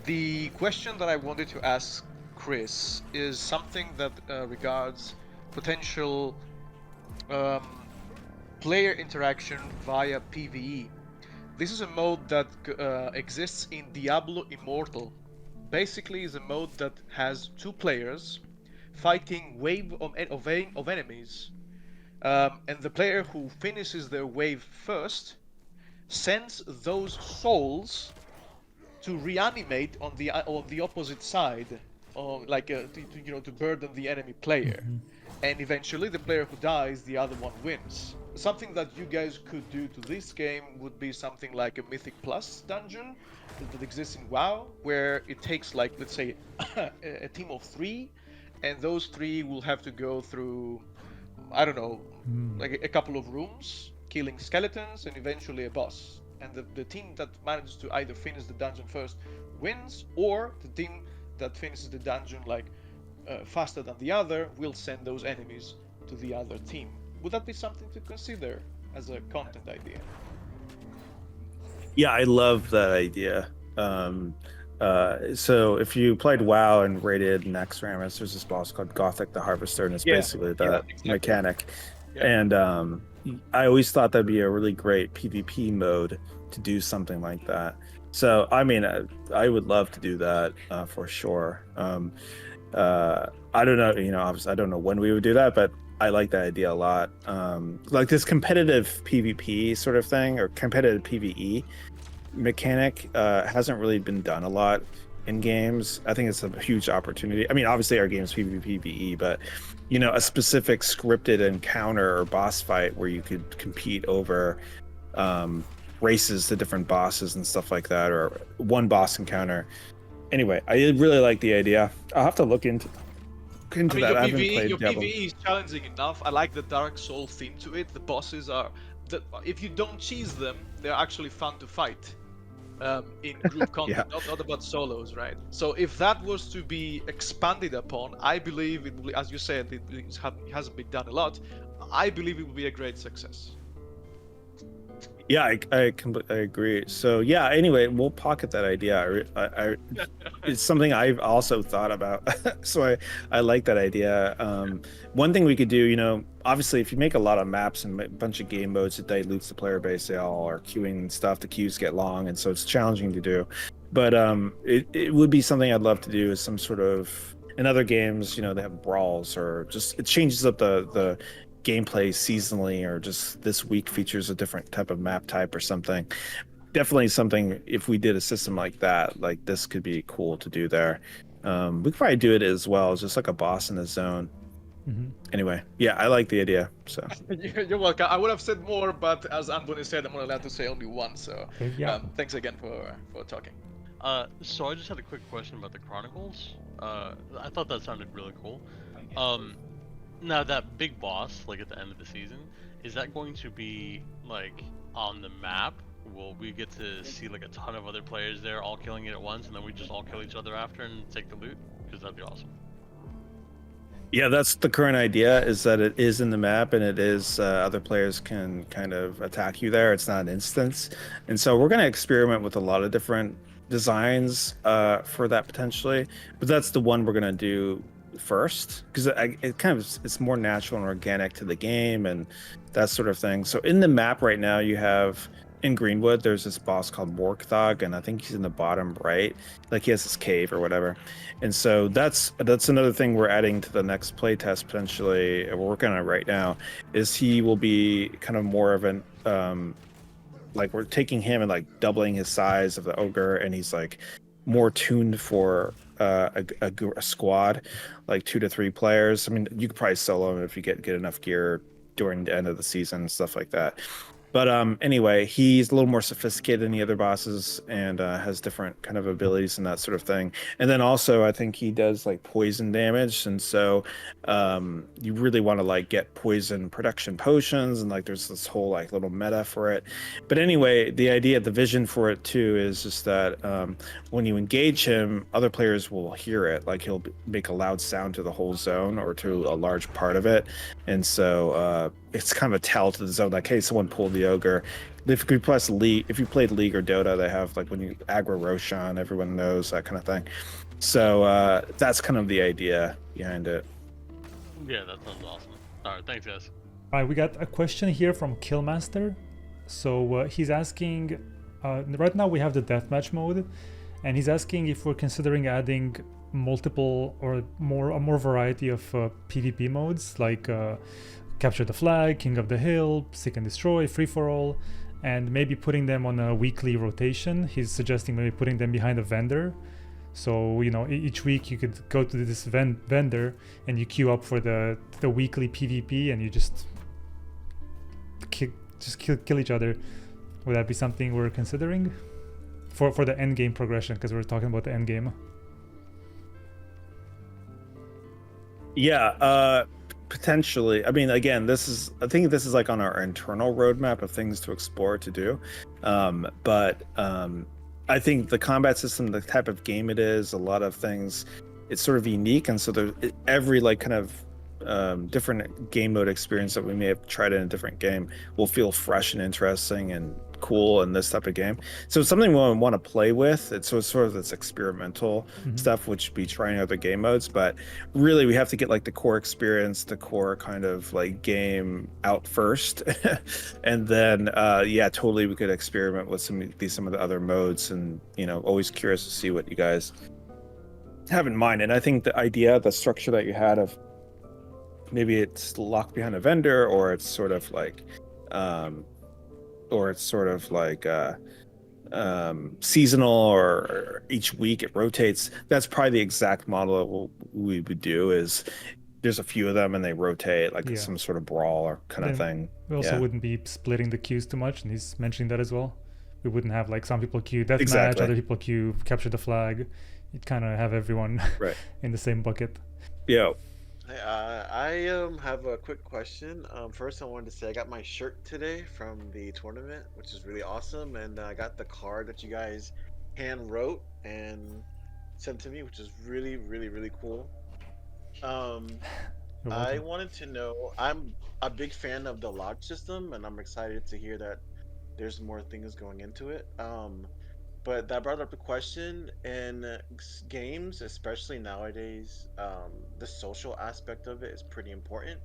The question that I wanted to ask Chris is something that regards potential player interaction via PvE. This is a mode that exists in Diablo Immortal. Basically, is a mode that has two players fighting wave of enemies, and the player who finishes their wave first sends those souls to reanimate on the opposite side, to burden the enemy player. And eventually, the player who dies, the other one wins. Something that you guys could do to this game would be something like a Mythic Plus dungeon that exists in WoW, where it takes, like, let's say, a team of 3, and those 3 will have to go through, I don't know, like a couple of rooms, killing skeletons, and eventually a boss. and the team that manages to either finish the dungeon first wins, or the team that finishes the dungeon like faster than the other will send those enemies to the other team. Would that be something to consider as a content idea? Yeah, I love that idea. So if you played WoW and rated Naxxramas, there's this boss called Gothic the Harvester, and it's basically that exactly. mechanic. Yeah. And I always thought that'd be a really great PvP mode to do something like that. So I mean, I would love to do that for sure. I don't know, obviously I don't know when we would do that, but I like that idea a lot. Like this competitive PvP sort of thing, or competitive PvE mechanic hasn't really been done a lot in games. I think it's a huge opportunity. I mean, obviously our game's PvP PvE, but a specific scripted encounter or boss fight where you could compete over races to different bosses and stuff like that, or one boss encounter. Anyway, I really like the idea. I'll have to look into that. Your I haven't PvE, played your Diablo. PvE is challenging enough. I like the Dark Soul theme to it. The bosses are, if you don't cheese them, they're actually fun to fight in group content, not about solos, right? So if that was to be expanded upon, I believe it will, as you said, it hasn't been done a lot. I believe it will be a great success. Yeah, I agree. So yeah, anyway, we'll pocket that idea. It's something I've also thought about. So I like that idea. One thing we could do, obviously if you make a lot of maps and a bunch of game modes, it dilutes the player base. They all are queuing and stuff. The queues get long, and so it's challenging to do. But it would be something I'd love to do, is some sort of, in other games, they have brawls, or just it changes up the gameplay seasonally, or just this week features a different type of map type or something. Definitely something, if we did a system like that, like this could be cool to do there. We could probably do it as well, as just like a boss in the zone. Mm-hmm. Anyway, yeah, I like the idea. So You're welcome. I would have said more, but as Anthony said, I'm not allowed to say only one. So Yeah. Thanks again for talking. So I just had a quick question about the Chronicles. I thought that sounded really cool. Now that big boss, like at the end of the season, is that going to be like on the map? Will we get to see like a ton of other players there all killing it at once, and then we just all kill each other after and take the loot? Because that'd be awesome. yeah, that's the current idea, is that it is in the map, and it is other players can kind of attack you there. It's not an instance. And so we're going to experiment with a lot of different designs for that potentially, but that's the one we're going to do first, because it's more natural and organic to the game and that sort of thing. So in the map right now, you have in Greenwood, there's this boss called Morkthog, and I think he's in the bottom right, like he has this cave or whatever. And so that's another thing we're adding to the next playtest potentially, we're working on it right now, is he will be kind of more of an like we're taking him and like doubling his size of the ogre, and he's like more tuned for a squad, like 2 to 3 players. I mean, you could probably solo him if you get enough gear during the end of the season and stuff like that. But anyway, he's a little more sophisticated than the other bosses, and has different kind of abilities and that sort of thing. And then also, I think he does like poison damage, and so you really want to like get poison production potions, and like there's this whole like little meta for it. But anyway, the idea, the vision for it too, is just that when you engage him, other players will hear it. Like he'll make a loud sound to the whole zone or to a large part of it, and so it's kind of a tell to the zone, like, hey, someone pulled the ogre. If you press League, if you played League or Dota, they have like when you aggro Roshan, everyone knows, that kind of thing. So that's kind of the idea behind it. Yeah, that sounds awesome. All right, thanks, guys. All right, we got a question here from Killmaster. So he's asking, right now we have the deathmatch mode, and he's asking if we're considering adding multiple or a more variety of PvP modes, like Capture the Flag, King of the Hill, Seek and Destroy, Free for All, and maybe putting them on a weekly rotation. He's suggesting maybe putting them behind a vendor. So, each week you could go to this vendor and you queue up for the weekly PvP, and you just kill each other. Would that be something we're considering for the end game progression? Because we're talking about the end game. Yeah, Potentially. I mean, again, I think this is like on our internal roadmap of things to explore to do. But I think the combat system, the type of game it is, a lot of things, it's sort of unique. And so every like kind of different game mode experience that we may have tried in a different game will feel fresh and interesting and cool in this type of game. So it's something we want to play with. It's sort of this experimental stuff, which be trying other game modes, but really we have to get like the core experience, the core kind of like game out first. And then yeah, totally we could experiment with some of the other modes, and always curious to see what you guys have in mind. And I think the idea, the structure that you had of maybe it's locked behind a vendor, or it's sort of like seasonal, or each week it rotates. That's probably the exact model we would do. Is there's a few of them and they rotate like some sort of brawl or kind of thing. We also wouldn't be splitting the queues too much, and he's mentioning that as well. We wouldn't have like some people queue deathmatch, other people queue capture the flag. You'd kind of have everyone in the same bucket. Yeah. I have a quick question. First, I wanted to say I got my shirt today from the tournament, which is really awesome, and I got the card that you guys hand wrote and sent to me, which is really, really, really cool. I wanted to know, I'm a big fan of the lodge system, and I'm excited to hear that there's more things going into it. But that brought up a question in games, especially nowadays. The social aspect of it is pretty important.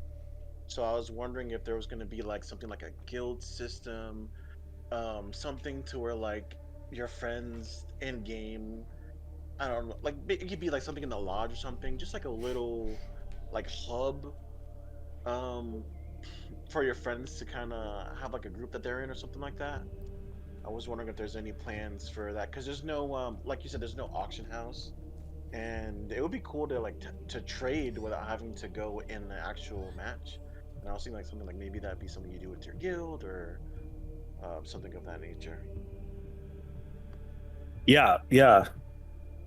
So I was wondering if there was going to be like something like a guild system, something to where like your friends in game, I don't know, like it could be like something in the lodge or something, just like a little like hub, for your friends to kind of have like a group that they're in or something like that. I was wondering if there's any plans for that, because there's no like you said, there's no auction house, and it would be cool to like to trade without having to go in the actual match. And I was thinking like something like maybe that'd be something you do with your guild, or something of that nature. Yeah.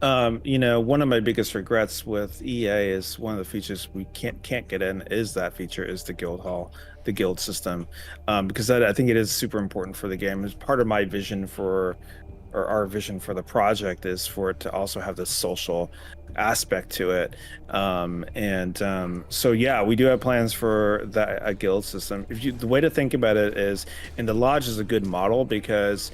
One of my biggest regrets with EA is one of the features we can't get in is that feature, is the guild hall, the guild system, because I think it is super important for the game. As part of my vision or our vision for the project is for it to also have this social aspect to it. So yeah, we do have plans for a guild system. The way to think about it is, and the lodge is a good model, because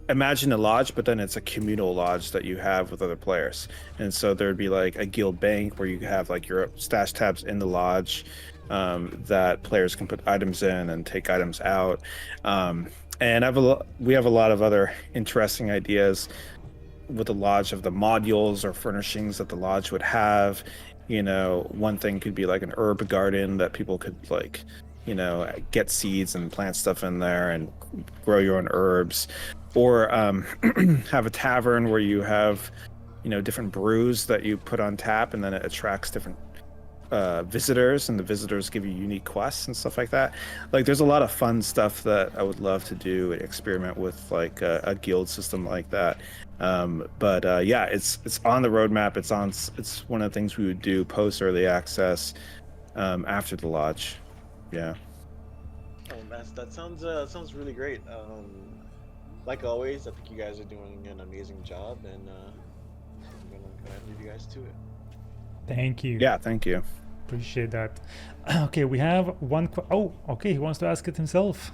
imagine a lodge, but then it's a communal lodge that you have with other players. And so there'd be like a guild bank where you have like your stash tabs in the lodge, that players can put items in and take items out. And we have a lot of other interesting ideas with the lodge of the modules or furnishings that the lodge would have. One thing could be like an herb garden that people could like, get seeds and plant stuff in there and grow your own herbs. Or have a tavern where you have, different brews that you put on tap, and then it attracts different visitors, and the visitors give you unique quests and stuff like that. Like, there's a lot of fun stuff that I would love to do, experiment with, like a guild system like that. But yeah, it's on the roadmap. It's one of the things we would do post early access, after the lodge. Yeah. Oh, that sounds really great. Like always, I think you guys are doing an amazing job, and I'm gonna kind of leave you guys to it. Thank you. Yeah, thank you. Appreciate that. Okay, we have one. Okay, he wants to ask it himself.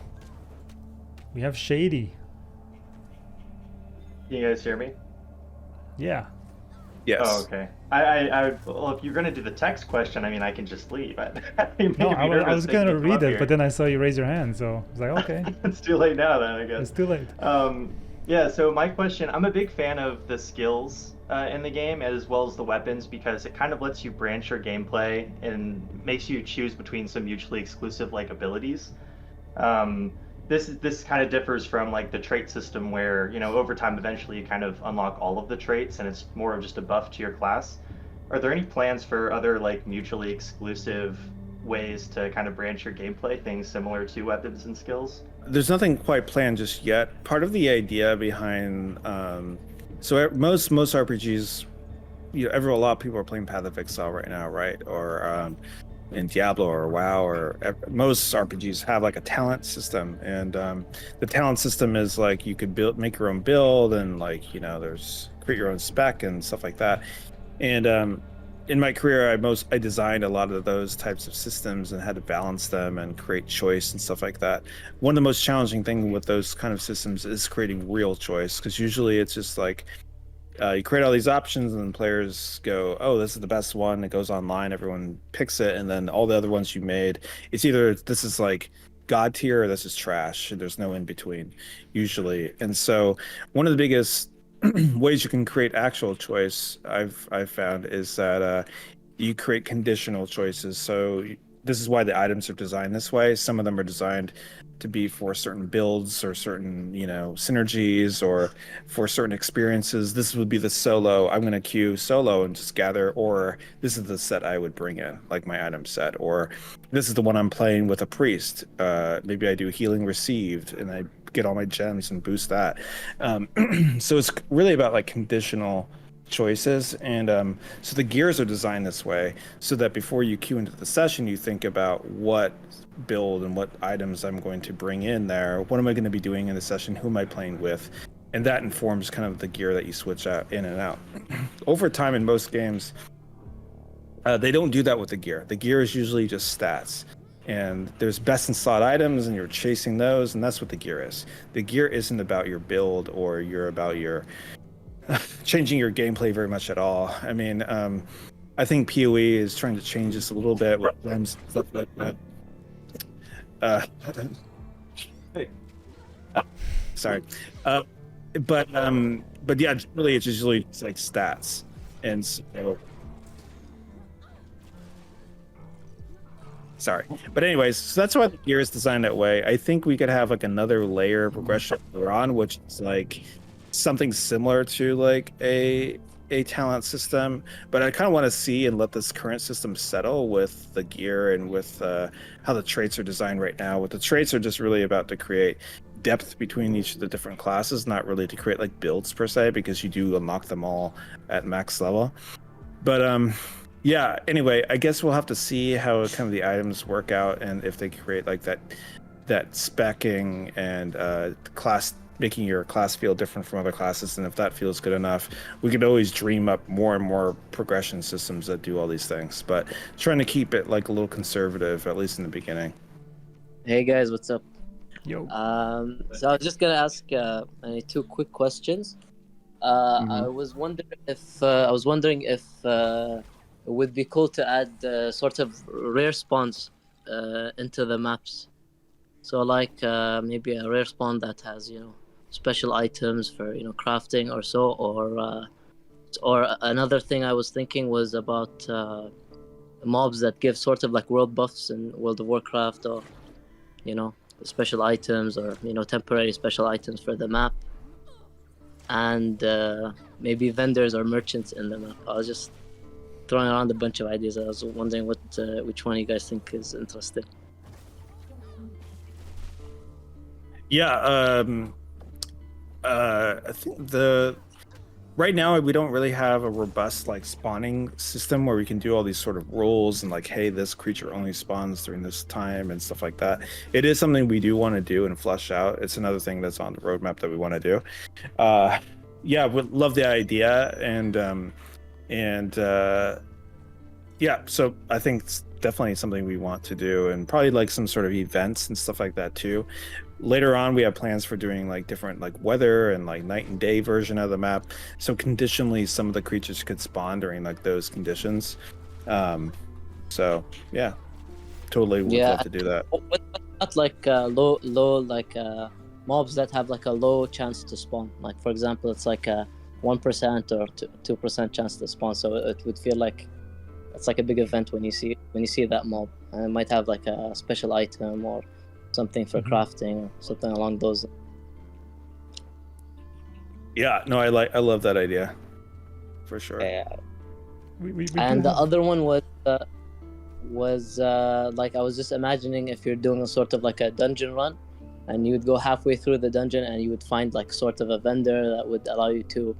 We have Shady. Can you guys hear me? Yeah. Yes. Oh, okay. Well, if you're gonna do the text question, I mean, I can just leave. No, I was gonna read it, but then I saw you raise your hand, so I was like, okay. It's too late now, then, I guess. It's too late. Yeah. So my question: I'm a big fan of the skills in the game, as well as the weapons, because it kind of lets you branch your gameplay and makes you choose between some mutually exclusive like abilities. This kind of differs from like the trait system where, over time eventually you kind of unlock all of the traits and it's more of just a buff to your class. Are there any plans for other like mutually exclusive ways to kind of branch your gameplay, things similar to weapons and skills? There's nothing quite planned just yet. Part of the idea behind so most RPGs, a lot of people are playing Path of Exile right now, right? Or in Diablo or WoW or most RPGs have like a talent system, and the talent system is like you could make your own build, and like there's create your own spec and stuff like that. And in my career, I designed a lot of those types of systems and had to balance them and create choice and stuff like that. One of the most challenging things with those kind of systems is creating real choice, because usually it's just like you create all these options and then players go, oh, this is the best one. It goes online, everyone picks it, and then all the other ones you made, it's either this is like god tier or this is trash. There's no in between usually. And so one of the biggest ways you can create actual choice I've found is that you create conditional choices. So this is why the items are designed this way. Some of them are designed to be for certain builds or certain synergies or for certain experiences. This would be the solo. I'm going to queue solo and just gather, or this is the set I would bring in, like my item set, or this is the one I'm playing with a priest. Maybe I do healing received and I get all my gems and boost that. So it's really about like conditional choices, and so the gears are designed this way so that before you queue into the session, you think about what build and what items I'm going to bring in there. What am I going to be doing in the session? Who am I playing with? And that informs kind of the gear that you switch out in and out. Over time in most games, they don't do that with the gear. The gear is usually just stats. And there's best in slot items, and you're chasing those, and that's what the gear is. The gear isn't about your build or you're about your changing your gameplay very much at all. I mean, I think PoE is trying to change this a little bit with gems and stuff like that. Hey. Sorry. But yeah, really, it's usually like stats, and so. Sorry, but anyways, so that's why the gear is designed that way. I think we could have like another layer of progression later on, which is like something similar to like a talent system, but I kind of want to see and let this current system settle with the gear and with how the traits are designed right now. What the traits are just really about to create depth between each of the different classes, not really to create like builds per se, because you do unlock them all at max level. But yeah, anyway, I guess we'll have to see how kind of the items work out, and if they create like that speccing and class, making your class feel different from other classes, and if that feels good enough, we could always dream up more and more progression systems that do all these things, but trying to keep it like a little conservative, at least in the beginning. Hey guys, what's up? Yo. So I was just gonna ask two quick questions. I was wondering if it would be cool to add sort of rare spawns into the maps. So like maybe a rare spawn that has special items for crafting or so, or another thing I was thinking was about mobs that give sort of like world buffs in World of Warcraft, or special items, or temporary special items for the map, and maybe vendors or merchants in the map. I was just throwing around a bunch of ideas. I was wondering which one you guys think is interesting. Yeah, I think right now we don't really have a robust like spawning system where we can do all these sort of rules and like, hey, this creature only spawns during this time and stuff like that. It is something we do want to do and flesh out. It's another thing that's on the roadmap that we want to do. Yeah, we love the idea, and yeah, so I think it's definitely something we want to do, and probably like some sort of events and stuff like that too. Later on, we have plans for doing like different like weather and like night and day version of the map. So conditionally, some of the creatures could spawn during like those conditions. So yeah, totally would love to do that. What about like low like mobs that have like a low chance to spawn? Like for example, it's like a 1% or 2% chance to spawn. So it would feel like it's like a big event when you see that mob, and it might have like a special item or something for crafting or something along those. Yeah, no, I love that idea, for sure. Yeah. We And the other one was like I was just imagining if you're doing a sort of like a dungeon run, and you would go halfway through the dungeon and you would find like sort of a vendor that would allow you to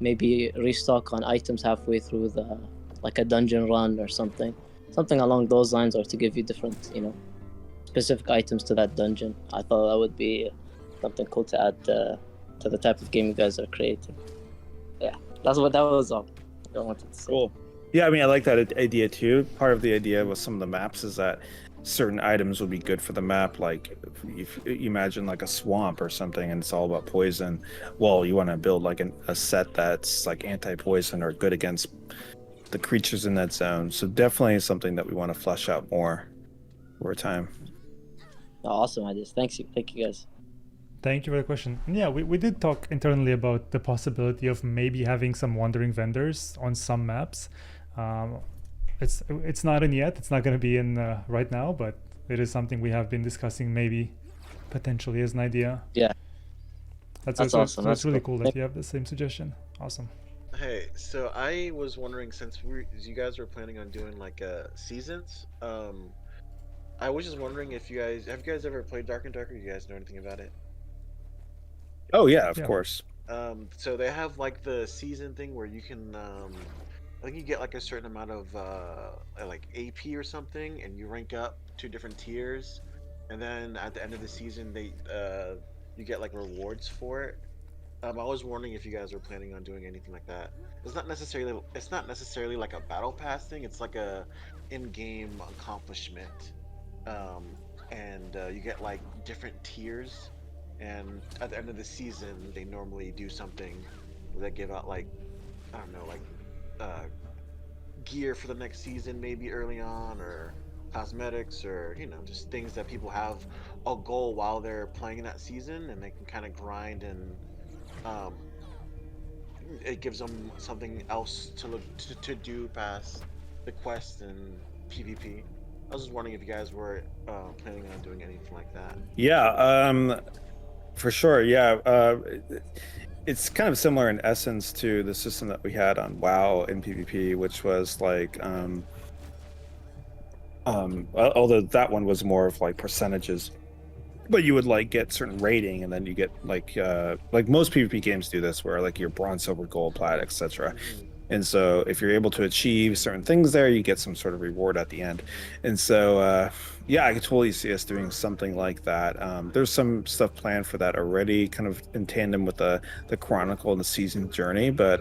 maybe restock on items halfway through the like a dungeon run or something. something along those lines, or to give you different, specific items to that dungeon. I thought that would be something cool to add to the type of game you guys are creating. Yeah, that was all I wanted to say. Cool. Yeah, I mean, I like that idea too. Part of the idea with some of the maps is that certain items would be good for the map. Like if you imagine like a swamp or something and it's all about poison, well, you want to build like a set that's like anti-poison or good against the creatures in that zone. So definitely something that we want to flesh out more over time. Awesome ideas. Thank you guys. Thank you for the question. Yeah, we did talk internally about the possibility of maybe having some wandering vendors on some maps. It's not in yet. It's not going to be in right now, but it is something we have been discussing, maybe potentially as an idea. Yeah, that's awesome. That's really cool. cool that you have the same suggestion. Awesome. Hey, so I was wondering, since you guys were planning on doing like seasons, I was just wondering if you guys ever played Dark and Darker? You guys know anything about it? Oh yeah, of course. So they have like the season thing where you can, I think you get like a certain amount of like AP or something, and you rank up to different tiers, and then at the end of the season, you get like rewards for it. I was wondering if you guys were planning on doing anything like that. It's not necessarily like a battle pass thing. It's like a in-game accomplishment, and you get like different tiers. And at the end of the season, they normally do something where they give out like, I don't know, like gear for the next season, maybe early on, or cosmetics, or just things that people have a goal while they're playing that season, and they can kind of grind, and it gives them something else to do past the quest and PvP. I was just wondering if you guys were planning on doing anything like that. Yeah, for sure. Yeah, it's kind of similar in essence to the system that we had on WoW in PvP, which was like, although that one was more of like percentages, but you would like get certain rating, and then you get like most PvP games do this, where like you're bronze, silver, gold, plat, etc. And so if you're able to achieve certain things there, you get some sort of reward at the end. And so, yeah, I could totally see us doing something like that. There's some stuff planned for that already, kind of in tandem with the Chronicle and the season journey. But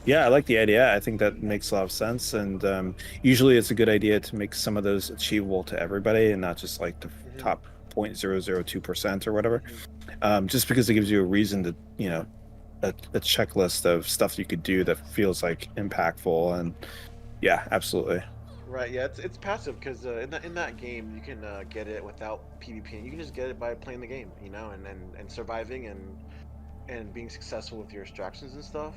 yeah, I like the idea. I think that makes a lot of sense. And usually it's a good idea to make some of those achievable to everybody and not just like the top 0.002% or whatever. Just because it gives you a reason to, a checklist of stuff you could do that feels like impactful. And yeah, absolutely. Right, yeah, it's passive, because in that game you can get it without PvP, and you can just get it by playing the game, and surviving and being successful with your extractions and stuff.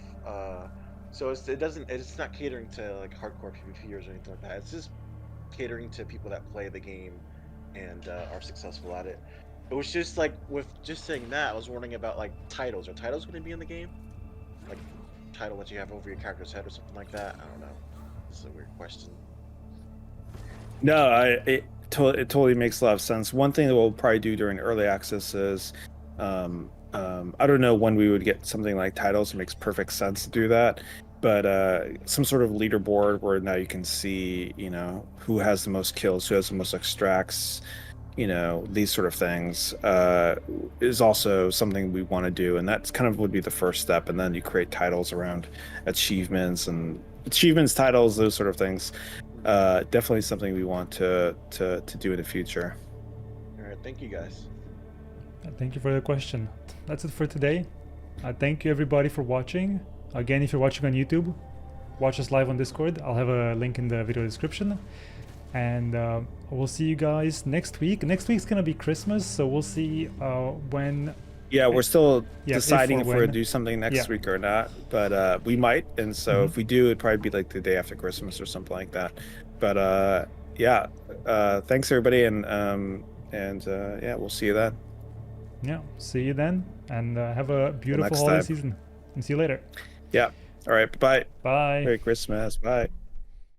So it's not catering to like hardcore PvPers or anything like that. It's just catering to people that play the game and are successful at it. It was just like, with just saying that, I was wondering about like titles. Are titles going to be in the game? Like title that you have over your character's head or something like that? I don't know. This is a weird question. No, it totally makes a lot of sense. One thing that we'll probably do during early access is, I don't know when we would get something like titles. It makes perfect sense to do that, but some sort of leaderboard where now you can see, who has the most kills, who has the most extracts, these sort of things, is also something we want to do, and that's kind of would be the first step. And then you create titles around achievements, titles, those sort of things. Definitely something we want to do in the future. All right, thank you guys. Thank you for the question. That's it for today. Thank you everybody for watching. Again, if you're watching on YouTube, watch us live on Discord. I'll have a link in the video description. And we'll see you guys next week. Next week's gonna be Christmas, so we'll see when. Yeah, we're still deciding if we're gonna when. do something next week or not, but we might. And so if we do, it'd probably be like the day after Christmas or something like that. But yeah, thanks everybody, and yeah, we'll see you then. Yeah, see you then, and have a beautiful holiday season. And see you later. Yeah. All right. Bye. Bye. Merry Christmas. Bye.